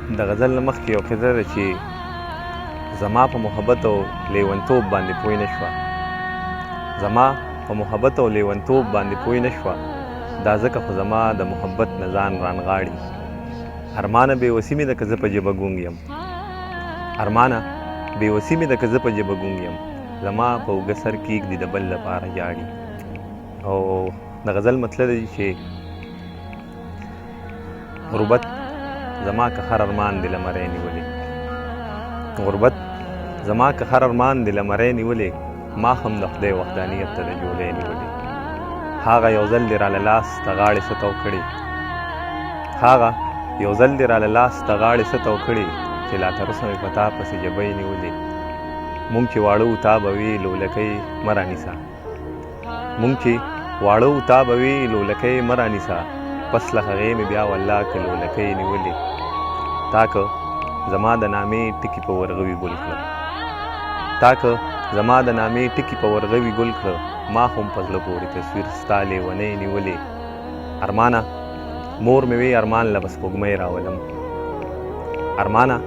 د غزل نه مخکې یو قصه ده چې زما په محبت او لیونتوب باندې پوه نه شوه. زما په محبت او لیونتوب باندې پوه نه شوه، دا ځکه خو زما د محبت نه ځان رانغاړي. ارمانه بې وسي مې ده که زه په ژبه ګونګ یم، ارمانه بې وسي مې ده که زه په ژبه ګونګ یم، زما په اوږه سر کېږدي د بل لپاره ژاړي. او د غزل مطلب دی چې غربت زما که هر ارمان دی لمری نیولې، غربت زما که هر ارمان دی لمری نیولې، ما هم د خدای وحدانیت ته د جولۍ نیولې. هغه یو ځل دې راله لاس ته غاړې څه تو کړې، هغه یو ځل دې راله لاس ته غاړې څه تو کړې، چې لا تر اوسه مې په تا پسې جبۍ نیولې. مونږ چې واړه وو تا به وې لولکۍ مه رانیسه، مونږ چې واړه وو تا به وې لولکۍ مه رانیسه، پس له هغې مې بیا والله که لولکۍ نیولې. تا که زما د نامې ټکي په ورغوي ګل کړه، تا که زما د نامې ټکي په ورغوي ګل کړه، ما هم په زړه پورې تصویر ستا لیونۍ نیولې. ارمانه مور مې وی ارمان له به سپوږمۍ راولم، ارمانه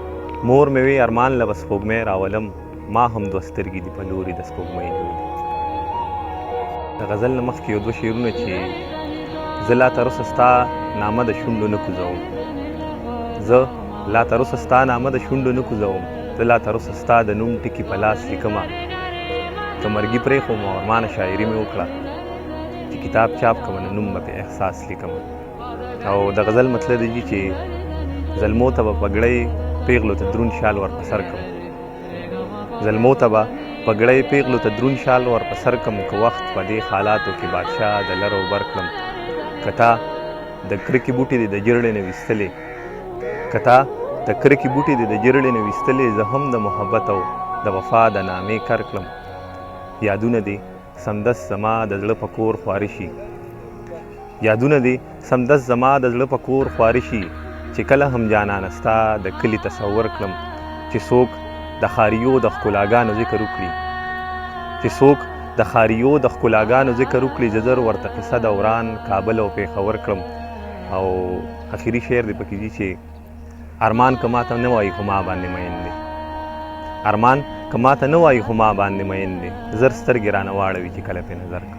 مور مې وی ارمان له به سپوږمۍ راولم، ما هم دوه سترګې دي په لوري د سپوږمۍ نیولې. د غزل نه مخکې یو دوه شعرونه چې زه لا تر اوسه ستا نامه د شونډو نه کوزوم، زه لا تر اوسه ستا نامه د شونډو نه کوزوم، زه لا تر اوسه ستا د نوم ټکي په لاس لیکمه، که مرګي پرېښوم او ارمانه شاعري مې وکړه، چې کتاب چاپ کړمه نو نوم به پې احساس لیکمه. او د غزل مطلب دی چې زلمو ته به پګړۍ پیغلو ته دروند شال ور په سر کړم، زلمو ته به پګړۍ پیغلو ته دروند شال ور په سر کړم، که وخت په دې حالاتو کې بادشاه د لر او بر کړم. که تا د کرکې بوټي دې د جرړې نه ویستلې، که تا د کرکې بوټي دې د جرړې نه ویستلې، زه هم د محبت او د وفا د نامې کر کړم. یادونه دې سمدست زما د زړه په کور خواري شي، یادونه دې سمدست زما د زړه په کور خواري شي، چې کله هم جانانه ستا د کلي تصور کړم، چې څوک د ښاریو د ښکلاګانو ذکر وکړي، چې څوک د ښاریو د ښکلاګانو ذکر وکړي، زه زر ورته قصه دوران کابل او پېښور کړم. او اخري شعر دی پکې دي چې ارمان که ماته نه وایي خو ما باندې مین دی، ارمان که ماته نه وایي خو ما باندې مین دی، زر سترګې رانه واړوي چې کله پې نظر کړم.